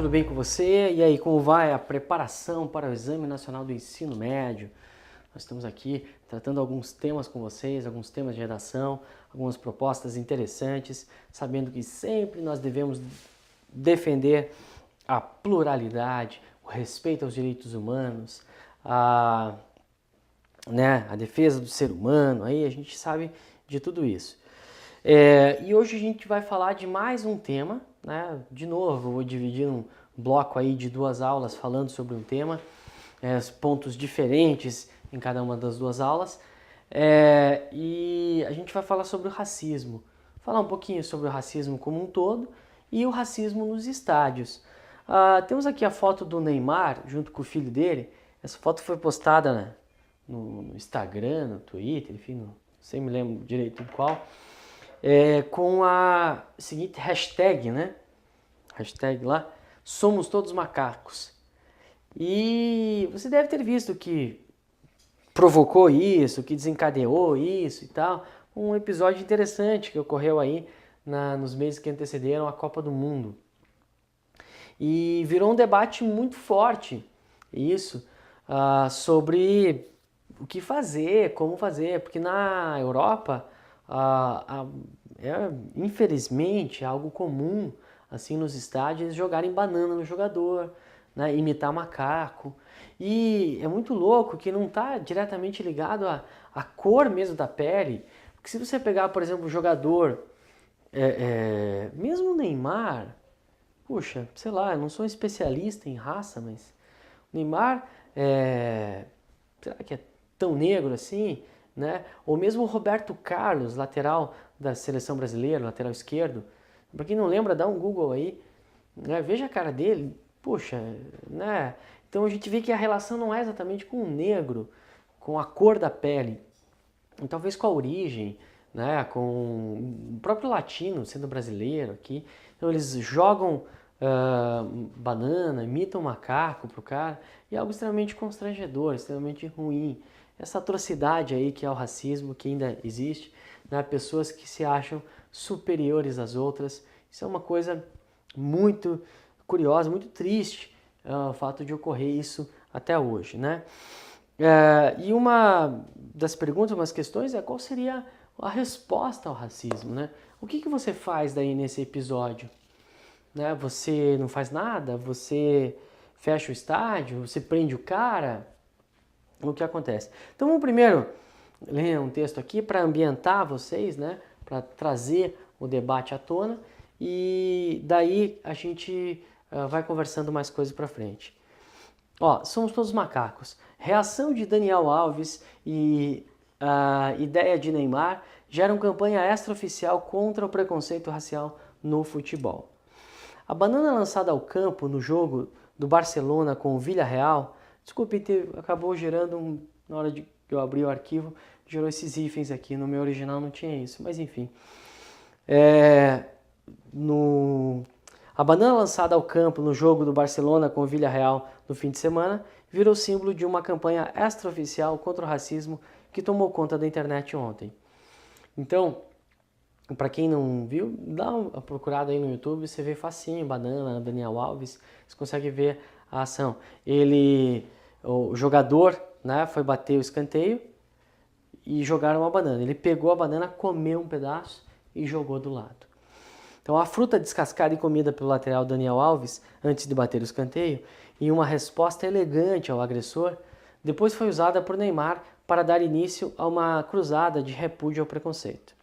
tudo bem com você? E aí, como vai a preparação para o Exame Nacional do Ensino Médio? Nós estamos aqui tratando alguns temas com vocês, alguns temas de redação, algumas propostas interessantes, sabendo que sempre nós devemos defender a pluralidade, o respeito aos direitos humanos, a defesa do ser humano, aí a gente sabe de tudo isso. E hoje a gente vai falar de mais um tema, né? De novo, eu vou dividir um bloco aí de 2 aulas falando sobre um tema, pontos diferentes em cada uma das 2 aulas, e a gente vai falar sobre o racismo, falar um pouquinho sobre o racismo como um todo e o racismo nos estádios. Temos aqui a foto do Neymar junto com o filho dele. Essa foto foi postada, né, no Instagram, no Twitter, enfim, não sei, me lembro direito em qual, com a seguinte hashtag, né? Hashtag lá, somos todos macacos. E você deve ter visto que provocou isso, que desencadeou isso e tal, um episódio interessante que ocorreu aí nos meses que antecederam a Copa do Mundo. E virou um debate muito forte, isso, sobre o que fazer, como fazer, porque na Europa, infelizmente, é algo comum, assim, nos estádios, jogarem banana no jogador, né, imitar macaco. E é muito louco que não está diretamente ligado à cor mesmo da pele, porque se você pegar, por exemplo, o jogador, mesmo o Neymar, puxa, sei lá, eu não sou especialista em raça, mas o Neymar, será que é tão negro assim, né? Ou mesmo o Roberto Carlos, lateral da seleção brasileira, lateral esquerdo. Para quem não lembra, dá um Google aí, né? Veja a cara dele, puxa, né? Então a gente vê que a relação não é exatamente com o negro, com a cor da pele, e talvez com a origem, né? Com o próprio latino sendo brasileiro aqui. Então eles jogam banana, imitam macaco pro cara, e é algo extremamente constrangedor, extremamente ruim. Essa atrocidade aí que é o racismo, que ainda existe, né? Pessoas que se acham superiores às outras. Isso é uma coisa muito curiosa, muito triste, o fato de ocorrer isso até hoje, né? E uma das perguntas, umas questões é qual seria a resposta ao racismo, né? O que você faz daí nesse episódio? Né? Você não faz nada? Você fecha o estádio? Você prende o cara? O que acontece? Então vamos primeiro ler um texto aqui para ambientar vocês, né? Para trazer o debate à tona, e daí a gente vai conversando mais coisas para frente. Somos todos macacos. Reação de Daniel Alves e a ideia de Neymar geram campanha extraoficial contra o preconceito racial no futebol. A banana lançada ao campo no jogo do Barcelona com o Villarreal, desculpe, acabou gerando, na hora de eu abrir o arquivo, gerou esses hífens aqui, no meu original não tinha isso, mas enfim. A banana lançada ao campo no jogo do Barcelona com o Villarreal no fim de semana virou símbolo de uma campanha extraoficial contra o racismo que tomou conta da internet ontem. Então, para quem não viu, dá uma procurada aí no YouTube, você vê facinho, banana, Daniel Alves, você consegue ver a ação. O jogador, né, foi bater o escanteio e jogaram uma banana. Ele pegou a banana, comeu um pedaço e jogou do lado. Então a fruta descascada e comida pelo lateral Daniel Alves antes de bater o escanteio, em uma resposta elegante ao agressor, depois foi usada por Neymar para dar início a uma cruzada de repúdio ao preconceito.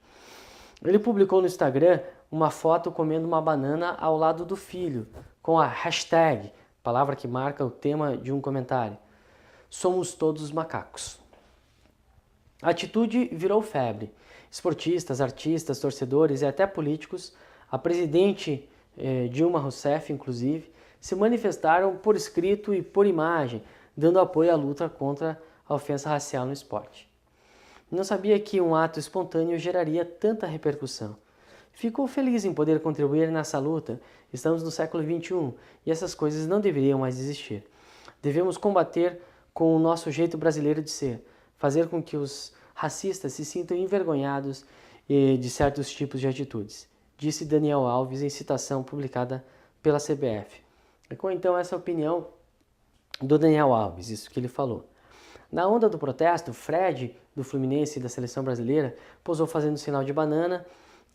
Ele publicou no Instagram uma foto comendo uma banana ao lado do filho, com a hashtag, palavra que marca o tema de um comentário, somos todos macacos. A atitude virou febre. Esportistas, artistas, torcedores e até políticos, a presidente Dilma Rousseff, inclusive, se manifestaram por escrito e por imagem, dando apoio à luta contra a ofensa racial no esporte. Não sabia que um ato espontâneo geraria tanta repercussão. Fico feliz em poder contribuir nessa luta. Estamos no século XXI e essas coisas não deveriam mais existir. Devemos combater com o nosso jeito brasileiro de ser, fazer com que os racistas se sintam envergonhados de certos tipos de atitudes, disse Daniel Alves em citação publicada pela CBF. Então essa opinião do Daniel Alves, isso que ele falou. Na onda do protesto, Fred, do Fluminense e da seleção brasileira, posou fazendo sinal de banana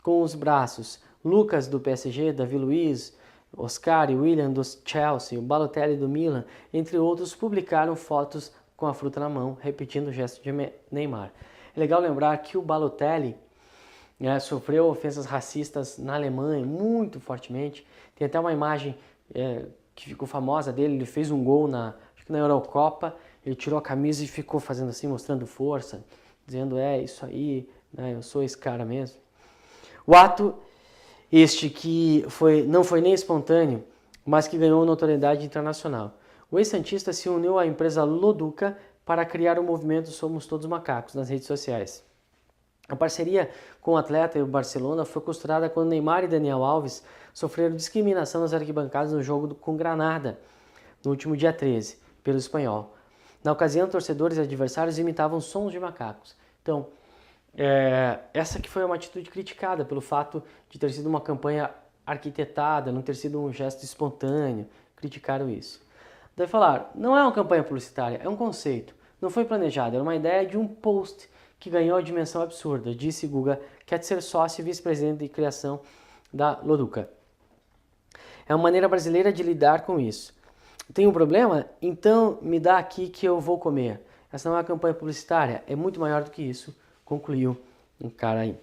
com os braços. Lucas, do PSG, Davi Luiz, Oscar e William, do Chelsea, o Balotelli, do Milan, entre outros, publicaram fotos com a fruta na mão, repetindo o gesto de Neymar. É legal lembrar que o Balotelli sofreu ofensas racistas na Alemanha muito fortemente. Tem até uma imagem que ficou famosa dele, ele fez um gol na Eurocopa, ele tirou a camisa e ficou fazendo assim, mostrando força, dizendo, isso aí, né, eu sou esse cara mesmo. O ato este que não foi nem espontâneo, mas que ganhou notoriedade internacional. O ex-santista se uniu à empresa Loduca para criar o movimento Somos Todos Macacos nas redes sociais. A parceria com o atleta e o Barcelona foi costurada quando Neymar e Daniel Alves sofreram discriminação nas arquibancadas no jogo com Granada, no último dia 13, pelo Espanhol. Na ocasião, torcedores e adversários imitavam sons de macacos. Então, essa que foi uma atitude criticada pelo fato de ter sido uma campanha arquitetada, não ter sido um gesto espontâneo. Criticaram isso. Daí falaram, não é uma campanha publicitária, é um conceito. Não foi planejado, era uma ideia de um post que ganhou a dimensão absurda, disse Guga Ketzer, sócio e vice-presidente de criação da Loduca. É uma maneira brasileira de lidar com isso. Tem um problema? Então me dá aqui que eu vou comer. Essa não é uma campanha publicitária, é muito maior do que isso, concluiu um cara aí.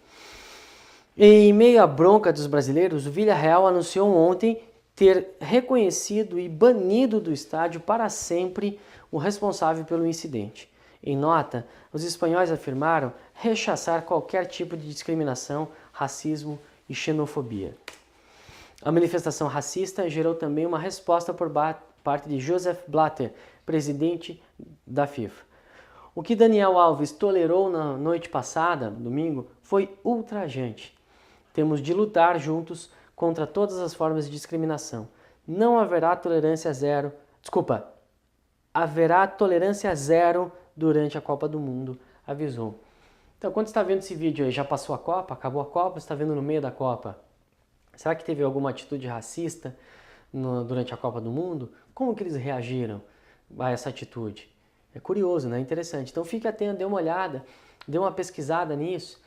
Em meio à bronca dos brasileiros, o Villarreal anunciou ontem ter reconhecido e banido do estádio para sempre o responsável pelo incidente. Em nota, os espanhóis afirmaram rechaçar qualquer tipo de discriminação, racismo e xenofobia. A manifestação racista gerou também uma resposta por parte de Joseph Blatter, presidente da FIFA. O que Daniel Alves tolerou na noite passada, domingo, foi ultrajante. Temos de lutar juntos contra todas as formas de discriminação. Não haverá tolerância zero. Haverá tolerância zero durante a Copa do Mundo, avisou. Então, quando você está vendo esse vídeo aí, já passou a Copa, acabou a Copa, você está vendo no meio da Copa, será que teve alguma atitude racista durante a Copa do Mundo? Como que eles reagiram a essa atitude? É curioso, né? Interessante. Então, fique atento, dê uma olhada, dê uma pesquisada nisso.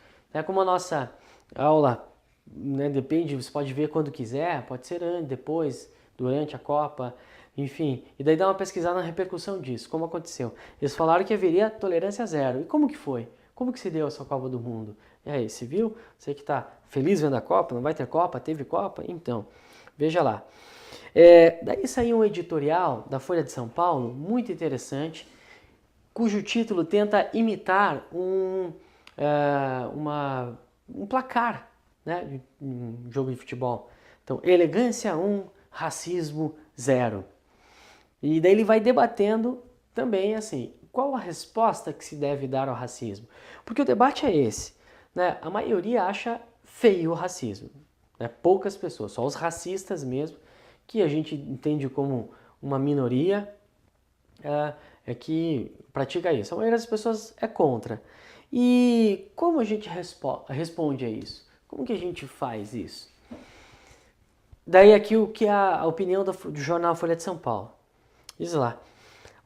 Como a nossa aula, né, depende, você pode ver quando quiser, pode ser antes, depois, durante a Copa, enfim, e daí dá uma pesquisada na repercussão disso, como aconteceu. Eles falaram que haveria tolerância zero. E como que foi? Como que se deu essa Copa do Mundo? E aí, você viu? Você que está feliz vendo a Copa, não vai ter Copa, teve Copa? Então, veja lá. Daí saiu um editorial da Folha de São Paulo, muito interessante, cujo título tenta imitar um placar, né, de um jogo de futebol. Então, elegância 1, racismo 0. E daí ele vai debatendo também assim, qual a resposta que se deve dar ao racismo? Porque o debate é esse, né? A maioria acha feio o racismo, né? Poucas pessoas, só os racistas mesmo, que a gente entende como uma minoria, que pratica isso. A maioria das pessoas é contra. E como a gente responde a isso? Como que a gente faz isso? Daí aqui o que é a opinião do jornal Folha de São Paulo. Diz lá,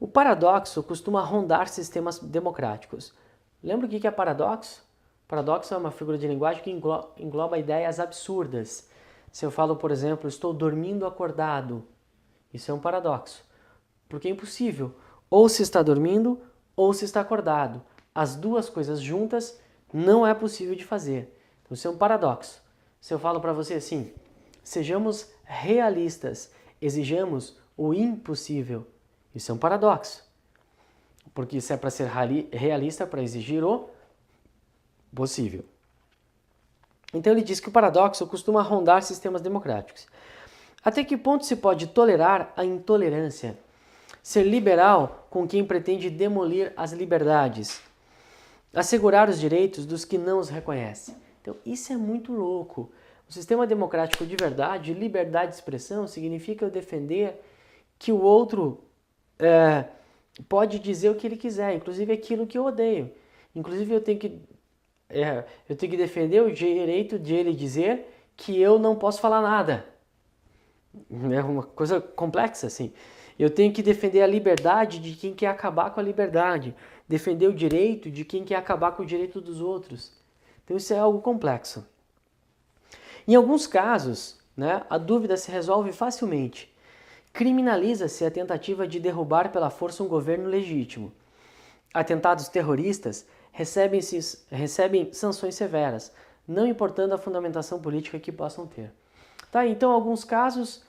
o paradoxo costuma rondar sistemas democráticos. Lembra o que é paradoxo? Paradoxo é uma figura de linguagem que engloba ideias absurdas. Se eu falo, por exemplo, estou dormindo acordado, isso é um paradoxo, porque é impossível. Ou se está dormindo, ou se está acordado. As duas coisas juntas não é possível de fazer. Então isso é um paradoxo. Se eu falo para você assim, sejamos realistas, exijamos o impossível. Isso é um paradoxo. Porque isso é para ser realista, para exigir o possível. Então ele diz que o paradoxo costuma rondar sistemas democráticos. Até que ponto se pode tolerar a intolerância? Ser liberal com quem pretende demolir as liberdades? Assegurar os direitos dos que não os reconhecem? Então isso é muito louco. O sistema democrático de verdade, liberdade de expressão, significa eu defender que o outro pode dizer o que ele quiser, inclusive aquilo que eu odeio. Inclusive eu tenho que defender o direito de ele dizer que eu não posso falar nada. É uma coisa complexa, assim. Eu tenho que defender a liberdade de quem quer acabar com a liberdade, defender o direito de quem quer acabar com o direito dos outros. Então isso é algo complexo. Em alguns casos, né, a dúvida se resolve facilmente. Criminaliza-se a tentativa de derrubar pela força um governo legítimo. Atentados terroristas recebem sanções severas, não importando a fundamentação política que possam ter. Tá, então, em alguns casos,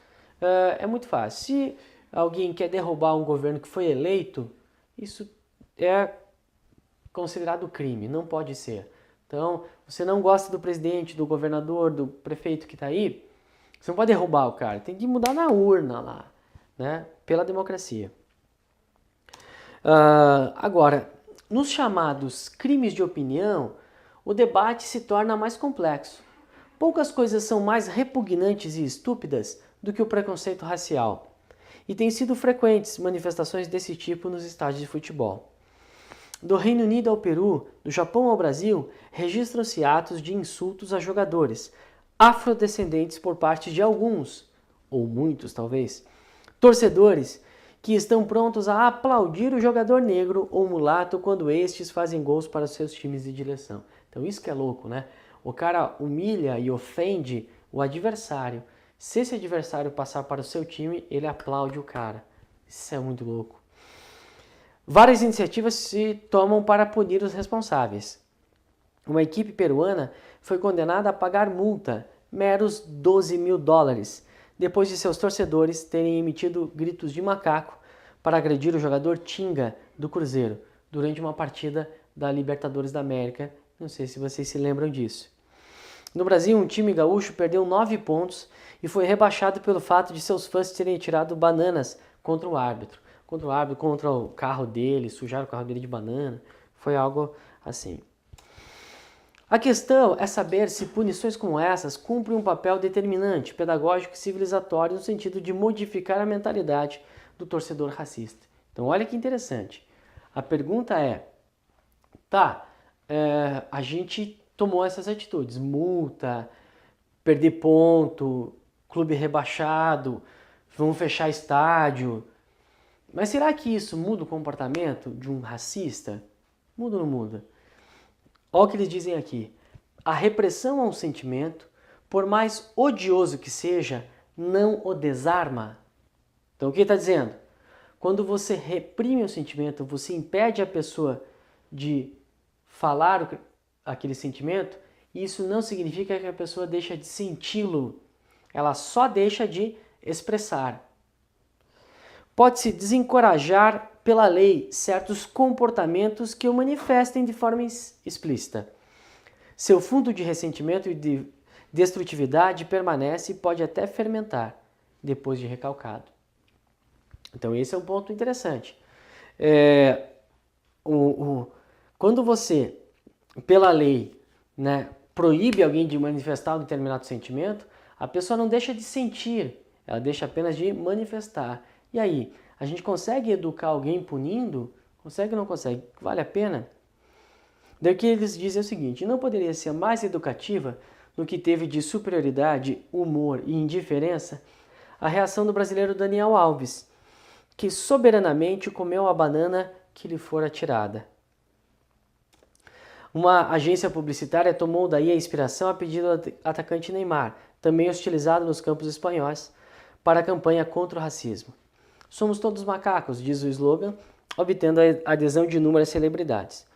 é muito fácil. Se alguém quer derrubar um governo que foi eleito, isso é considerado crime, não pode ser. Então, você não gosta do presidente, do governador, do prefeito que está aí, você não pode derrubar o cara, tem que mudar na urna lá, né? Pela democracia. Agora, nos chamados crimes de opinião, o debate se torna mais complexo. Poucas coisas são mais repugnantes e estúpidas do que o preconceito racial. E têm sido frequentes manifestações desse tipo nos estádios de futebol. Do Reino Unido ao Peru, do Japão ao Brasil, registram-se atos de insultos a jogadores afrodescendentes por parte de alguns, ou muitos talvez, torcedores que estão prontos a aplaudir o jogador negro ou mulato quando estes fazem gols para os seus times de direção. Então isso que é louco, né? O cara humilha e ofende o adversário. Se esse adversário passar para o seu time, ele aplaude o cara. Isso é muito louco. Várias iniciativas se tomam para punir os responsáveis. Uma equipe peruana foi condenada a pagar multa, meros 12 mil dólares, depois de seus torcedores terem emitido gritos de macaco para agredir o jogador Tinga do Cruzeiro durante uma partida da Libertadores da América. Não sei se vocês se lembram disso. No Brasil, um time gaúcho perdeu 9 pontos e foi rebaixado pelo fato de seus fãs terem tirado bananas contra o árbitro. Contra o carro dele, sujaram o carro dele de banana. Foi algo assim. A questão é saber se punições como essas cumprem um papel determinante, pedagógico e civilizatório no sentido de modificar a mentalidade do torcedor racista. Então olha que interessante. A pergunta é, a gente tomou essas atitudes, multa, perder ponto, clube rebaixado, vamos fechar estádio. Mas será que isso muda o comportamento de um racista? Muda ou não muda? Olha o que eles dizem aqui. A repressão a um sentimento, por mais odioso que seja, não o desarma. Então o que está dizendo? Quando você reprime o sentimento, você impede a pessoa de falar aquele sentimento, isso não significa que a pessoa deixa de senti-lo. Ela só deixa de expressar. Pode-se desencorajar pela lei certos comportamentos que o manifestem de forma explícita. Seu fundo de ressentimento e de destrutividade permanece e pode até fermentar depois de recalcado. Então esse é um ponto interessante. Quando você, pela lei, né, proíbe alguém de manifestar um determinado sentimento, a pessoa não deixa de sentir, ela deixa apenas de manifestar. E aí, a gente consegue educar alguém punindo? Consegue ou não consegue? Vale a pena? Daí o que eles dizem é o seguinte, não poderia ser mais educativa no que teve de superioridade, humor e indiferença a reação do brasileiro Daniel Alves, que soberanamente comeu a banana que lhe fora tirada. Uma agência publicitária tomou daí a inspiração a pedido do atacante Neymar, também hostilizado nos campos espanhóis, para a campanha contra o racismo. Somos todos macacos, diz o slogan, obtendo a adesão de inúmeras celebridades.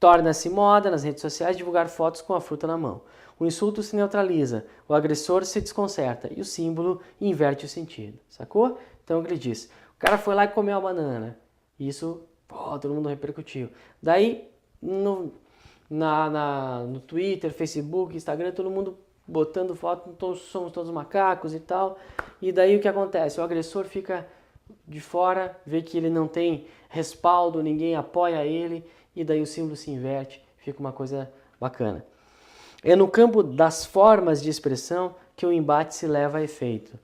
Torna-se moda nas redes sociais divulgar fotos com a fruta na mão. O insulto se neutraliza, o agressor se desconcerta e o símbolo inverte o sentido. Sacou? Então ele diz, o cara foi lá e comeu a banana. Isso, todo mundo repercutiu. Daí, no Twitter, Facebook, Instagram, todo mundo botando foto, somos todos macacos e tal. E daí o que acontece? O agressor fica de fora, vê que ele não tem respaldo, ninguém apoia ele, e daí o símbolo se inverte, fica uma coisa bacana. É no campo das formas de expressão que o embate se leva a efeito.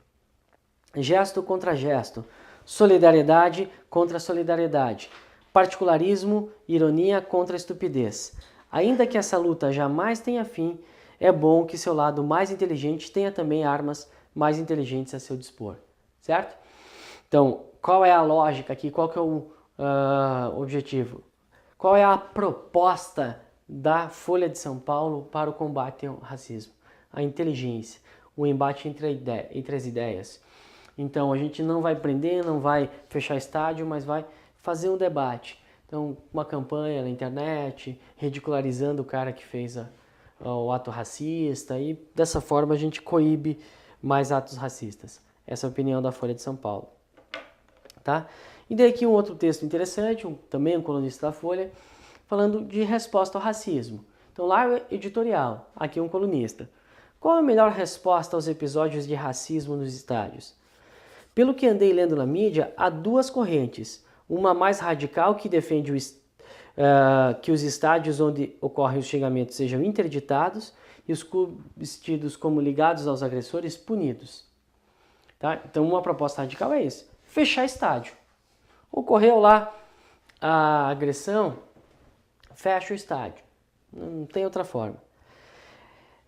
Gesto contra gesto, solidariedade contra solidariedade, particularismo, ironia contra estupidez. Ainda que essa luta jamais tenha fim, é bom que seu lado mais inteligente tenha também armas mais inteligentes a seu dispor, certo? Então, qual é a lógica aqui? Qual que é o objetivo? Qual é a proposta da Folha de São Paulo para o combate ao racismo? A inteligência, o embate entre as ideias. Então, a gente não vai prender, não vai fechar estádio, mas vai fazer um debate. Então, uma campanha na internet, ridicularizando o cara que fez o ato racista, e dessa forma a gente coíbe mais atos racistas. Essa é a opinião da Folha de São Paulo. Tá? E daí aqui um outro texto interessante, também um colunista da Folha, falando de resposta ao racismo. Então lá é editorial, aqui um colunista. Qual a melhor resposta aos episódios de racismo nos estádios? Pelo que andei lendo na mídia, há duas correntes. Uma mais radical que defende que os estádios onde ocorrem os xingamentos sejam interditados e os clubes tidos como ligados aos agressores punidos. Tá? Então uma proposta radical é isso. Fechar estádio. Ocorreu lá a agressão, fecha o estádio. Não tem outra forma.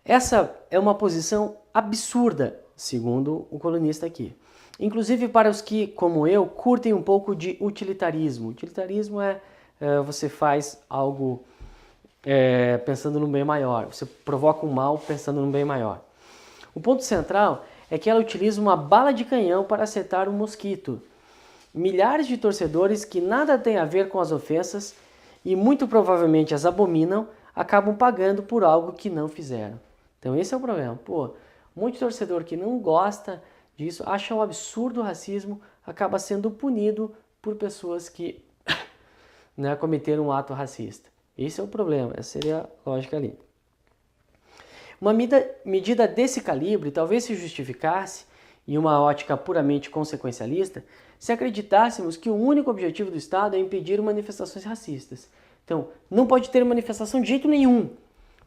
Essa é uma posição absurda, segundo o colunista aqui. Inclusive para os que, como eu, curtem um pouco de utilitarismo. Utilitarismo é você faz algo pensando no bem maior. Você provoca um mal pensando no bem maior. O ponto central é que ela utiliza uma bala de canhão para acertar um mosquito. Milhares de torcedores que nada têm a ver com as ofensas e muito provavelmente as abominam, acabam pagando por algo que não fizeram. Então esse é o problema. Um monte de torcedor que não gosta disso, acha um absurdo o racismo, acaba sendo punido por pessoas que cometeram um ato racista. Esse é o problema, essa seria a lógica ali. Uma medida desse calibre talvez se justificasse, em uma ótica puramente consequencialista, se acreditássemos que o único objetivo do Estado é impedir manifestações racistas. Então, não pode ter manifestação de jeito nenhum.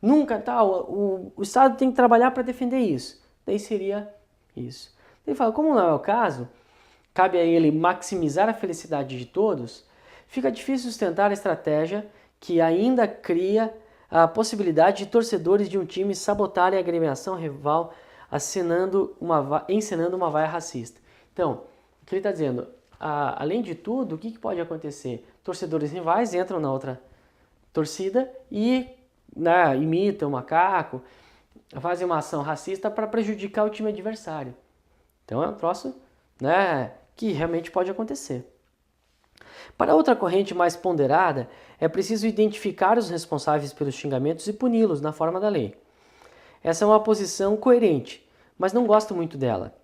Nunca, o Estado tem que trabalhar para defender isso. Daí seria isso. Ele fala, como não é o caso, cabe a ele maximizar a felicidade de todos, fica difícil sustentar a estratégia que ainda cria a possibilidade de torcedores de um time sabotarem a agremiação rival encenando uma vaia racista. Então, o que ele está dizendo? Além de tudo, o que pode acontecer? Torcedores rivais entram na outra torcida e imitam o macaco, fazem uma ação racista para prejudicar o time adversário. Então é um troço que realmente pode acontecer. Para outra corrente mais ponderada, é preciso identificar os responsáveis pelos xingamentos e puni-los na forma da lei. Essa é uma posição coerente, mas não gosto muito dela.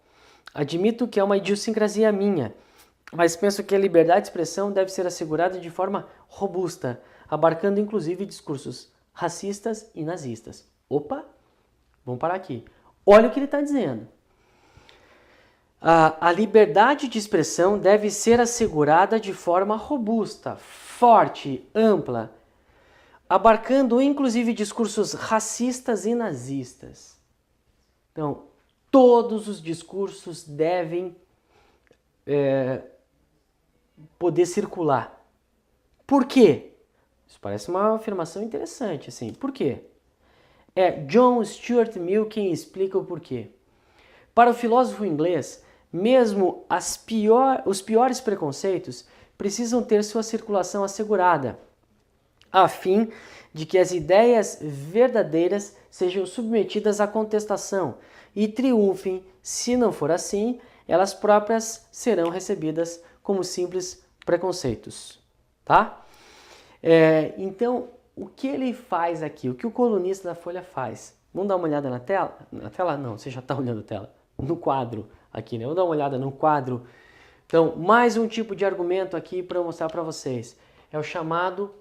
Admito que é uma idiosincrasia minha, mas penso que a liberdade de expressão deve ser assegurada de forma robusta, abarcando inclusive discursos racistas e nazistas. Opa, vamos parar aqui. Olha o que ele está dizendo. A liberdade de expressão deve ser assegurada de forma robusta, forte, ampla, abarcando inclusive discursos racistas e nazistas. Então, todos os discursos devem poder circular. Por quê? Isso parece uma afirmação interessante, assim. Por quê? É John Stuart Mill quem explica o porquê. Para o filósofo inglês, mesmo os piores preconceitos precisam ter sua circulação assegurada, a fim de que as ideias verdadeiras sejam submetidas à contestação e triunfem. Se não for assim, elas próprias serão recebidas como simples preconceitos. Tá? Então, o que ele faz aqui? O que o colunista da Folha faz? Vamos dar uma olhada na tela? Na tela não, você já está olhando a tela. No quadro aqui, né? Vamos dar uma olhada no quadro. Então, mais um tipo de argumento aqui para eu mostrar para vocês. É o chamado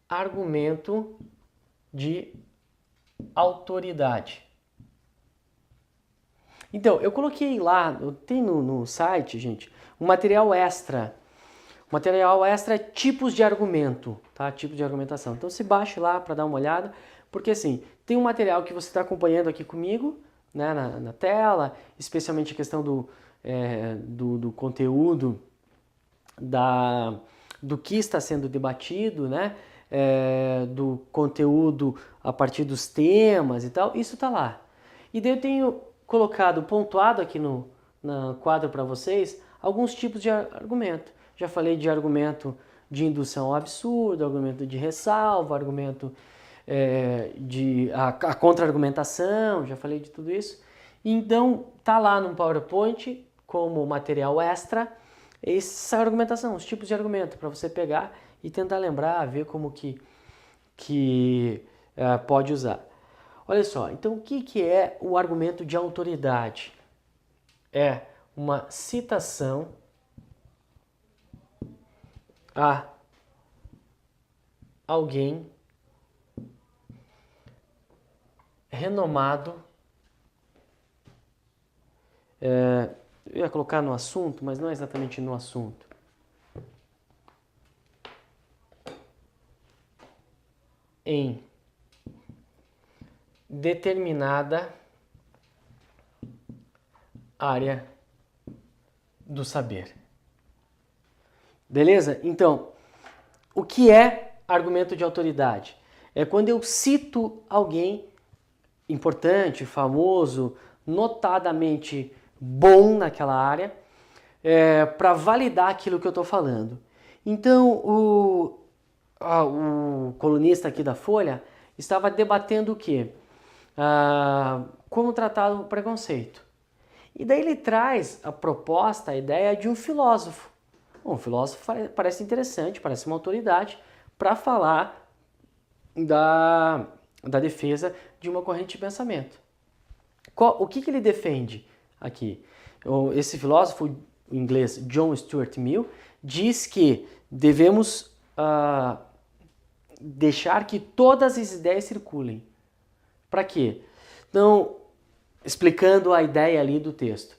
argumento de autoridade. Então, eu coloquei lá, tem no site, gente, um material extra. O material extra é tipos de argumento, tá? Tipos de argumentação. Então, se baixe lá para dar uma olhada, porque assim, tem um material que você está acompanhando aqui comigo, né, na tela, especialmente a questão do conteúdo, do que está sendo debatido, né? Do conteúdo a partir dos temas e tal, isso está lá. E daí eu tenho colocado, pontuado aqui no quadro para vocês, alguns tipos de argumento. Já falei de argumento de indução ao absurdo, argumento de ressalva, argumento de a contra-argumentação, já falei de tudo isso. Então, tá lá no PowerPoint como material extra essa argumentação, os tipos de argumento, para você pegar e tentar lembrar, ver como que pode usar. Olha só, então o que é o argumento de autoridade? É uma citação a alguém renomado. Eu ia colocar no assunto, mas não é exatamente no assunto. Em determinada área do saber. Beleza? Então, o que é argumento de autoridade? É quando eu cito alguém importante, famoso, notadamente bom naquela área, para validar aquilo que eu estou falando. Então, o colunista aqui da Folha estava debatendo o quê? Como tratar o preconceito. E daí ele traz a proposta, a ideia de um filósofo. Um filósofo parece interessante, parece uma autoridade para falar da defesa de uma corrente de pensamento. O que ele defende aqui? Esse filósofo inglês John Stuart Mill diz que devemos deixar que todas as ideias circulem. Para quê? Então, explicando a ideia ali do texto,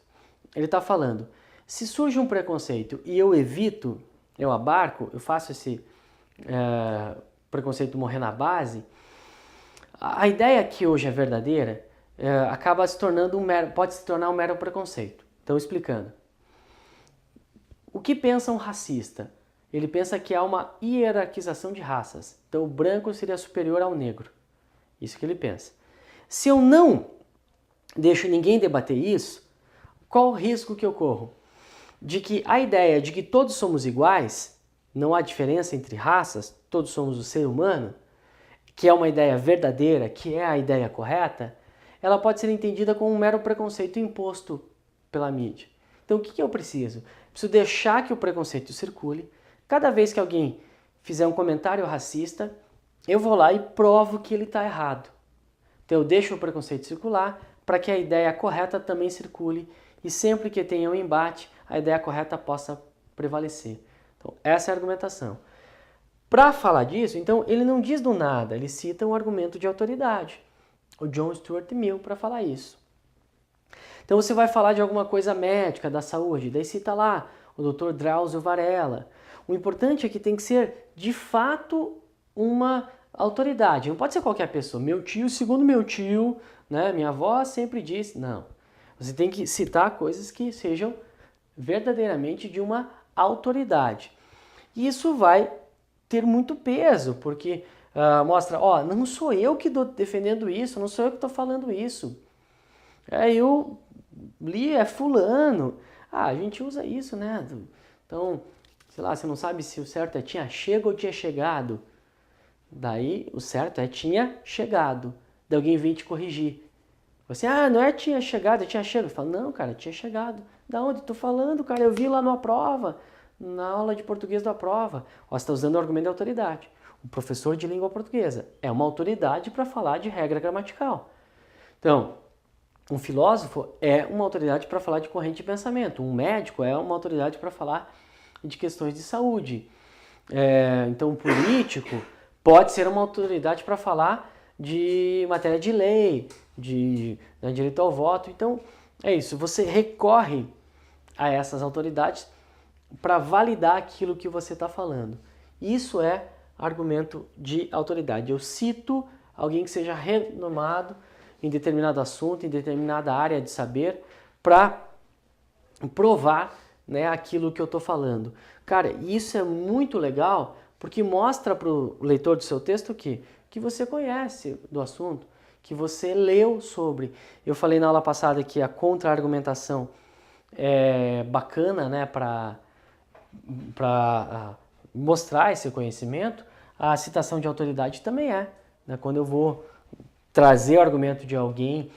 ele está falando, se surge um preconceito e eu evito, eu abarco, eu faço esse preconceito morrer na base, a ideia que hoje é verdadeira acaba se tornando pode se tornar um mero preconceito. Então, explicando. O que pensa um racista? Ele pensa que há uma hierarquização de raças. Então, o branco seria superior ao negro. Isso que ele pensa. Se eu não deixo ninguém debater isso, qual o risco que eu corro? De que a ideia de que todos somos iguais, não há diferença entre raças, todos somos o ser humano, que é uma ideia verdadeira, que é a ideia correta, ela pode ser entendida como um mero preconceito imposto pela mídia. Então, o que eu preciso? Preciso deixar que o preconceito circule. Cada vez que alguém fizer um comentário racista, eu vou lá e provo que ele está errado. Então, eu deixo o preconceito circular para que a ideia correta também circule e sempre que tenha um embate, a ideia correta possa prevalecer. Então, essa é a argumentação. Para falar disso, então, ele não diz do nada, ele cita um argumento de autoridade, o John Stuart Mill, para falar isso. Então, você vai falar de alguma coisa médica, da saúde, daí cita lá o Dr. Drauzio Varela. O importante é que tem que ser, de fato, uma autoridade. Não pode ser qualquer pessoa. Meu tio, segundo meu tio, né, minha avó sempre disse. Não. Você tem que citar coisas que sejam verdadeiramente de uma autoridade. E isso vai ter muito peso, porque mostra, não sou eu que estou defendendo isso, não sou eu que estou falando isso. Eu li, é fulano. A gente usa isso, né? Então, sei lá, você não sabe se o certo é tinha chego ou tinha chegado. Daí, o certo é tinha chegado. Daí alguém vem te corrigir. Você, não é tinha chegado, é tinha chegado. Fala, não, cara, tinha chegado. Da onde? Tô falando, cara, eu vi lá numa prova, na aula de português da prova. Você está usando o argumento de autoridade. O professor de língua portuguesa é uma autoridade para falar de regra gramatical. Então, um filósofo é uma autoridade para falar de corrente de pensamento. Um médico é uma autoridade para falar de questões de saúde. Então, um político pode ser uma autoridade para falar de matéria de lei, de direito ao voto. Então, é isso. Você recorre a essas autoridades para validar aquilo que você está falando. Isso é argumento de autoridade. Eu cito alguém que seja renomado em determinado assunto, em determinada área de saber, para provar, né, aquilo que eu estou falando. Cara, isso é muito legal, porque mostra para o leitor do seu texto que você conhece do assunto, que você leu sobre. Eu falei na aula passada que a contra-argumentação é bacana, né, para mostrar esse conhecimento. A citação de autoridade também é, né, quando eu vou trazer o argumento de alguém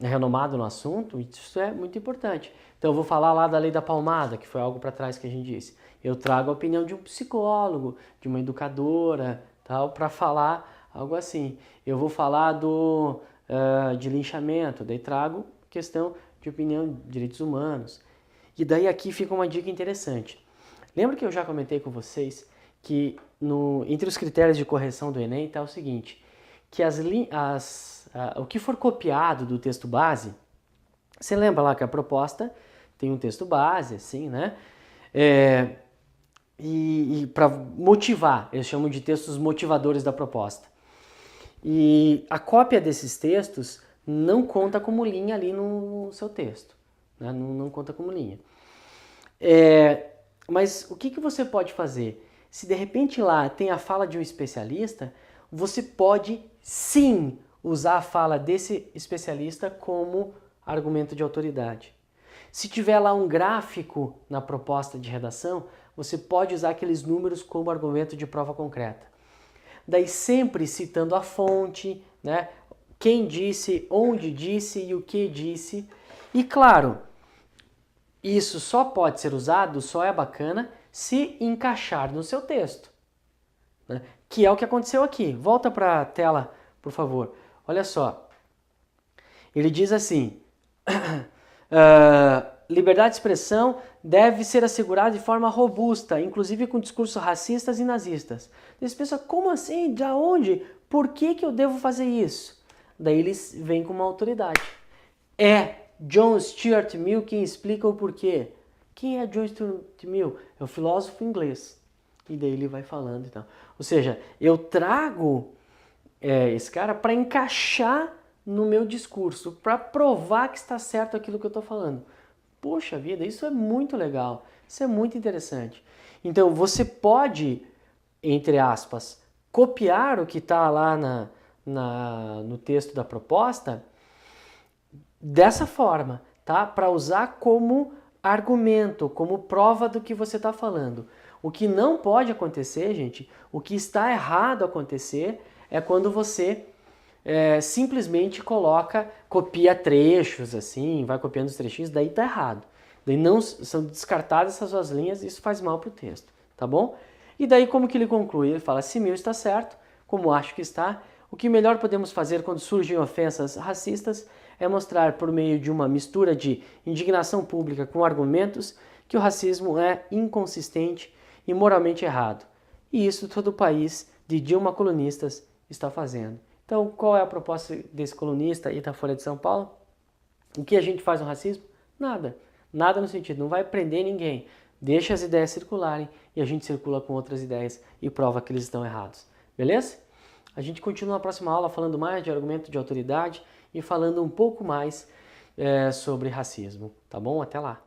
renomado no assunto, isso é muito importante. Então eu vou falar lá da lei da palmada, que foi algo para trás que a gente disse. Eu trago a opinião de um psicólogo, de uma educadora, tal, para falar algo assim. Eu vou falar de linchamento, daí trago questão de opinião de direitos humanos. E daí aqui fica uma dica interessante. Lembra que eu já comentei com vocês que entre os critérios de correção do Enem está o seguinte, que o que for copiado do texto base, você lembra lá que a proposta tem um texto base, assim, né? E para motivar, eles chamam de textos motivadores da proposta. E a cópia desses textos não conta como linha ali no seu texto, né? Não conta como linha. Mas o que você pode fazer? Se de repente lá tem a fala de um especialista, você pode sim usar a fala desse especialista como argumento de autoridade. Se tiver lá um gráfico na proposta de redação, você pode usar aqueles números como argumento de prova concreta. Daí sempre citando a fonte, né? Quem disse, onde disse e o que disse. E claro, isso só pode ser usado, só é bacana, se encaixar no seu texto, né? Que é o que aconteceu aqui. Volta para a tela, por favor. Olha só. Ele diz assim, liberdade de expressão deve ser assegurada de forma robusta, inclusive com discursos racistas e nazistas. Eles pensam, como assim? De onde? Por que eu devo fazer isso? Daí eles vêm com uma autoridade. É John Stuart Mill quem explica o porquê. Quem é John Stuart Mill? É um filósofo inglês. E daí ele vai falando e tal. Ou seja, eu trago esse cara para encaixar no meu discurso, para provar que está certo aquilo que eu estou falando. Poxa vida, isso é muito legal, isso é muito interessante. Então você pode, entre aspas, copiar o que está lá no texto da proposta dessa forma, tá? Para usar como argumento, como prova do que você está falando. O que não pode acontecer, gente, o que está errado acontecer é quando você simplesmente copia trechos, assim, vai copiando os trechinhos, daí tá errado. Daí não são descartadas essas duas linhas, isso faz mal pro texto, tá bom? E daí como que ele conclui? Ele fala, se Mill está certo, como acho que está, o que melhor podemos fazer quando surgem ofensas racistas é mostrar por meio de uma mistura de indignação pública com argumentos que o racismo é inconsistente e moralmente errado. E isso todo o país de Dilma Colunistas está fazendo. Então, qual é a proposta desse colunista e da Folha de São Paulo? O que a gente faz no racismo? Nada. Nada no sentido, não vai prender ninguém. Deixa as ideias circularem e a gente circula com outras ideias e prova que eles estão errados. Beleza? A gente continua na próxima aula falando mais de argumento de autoridade e falando um pouco mais sobre racismo. Tá bom? Até lá!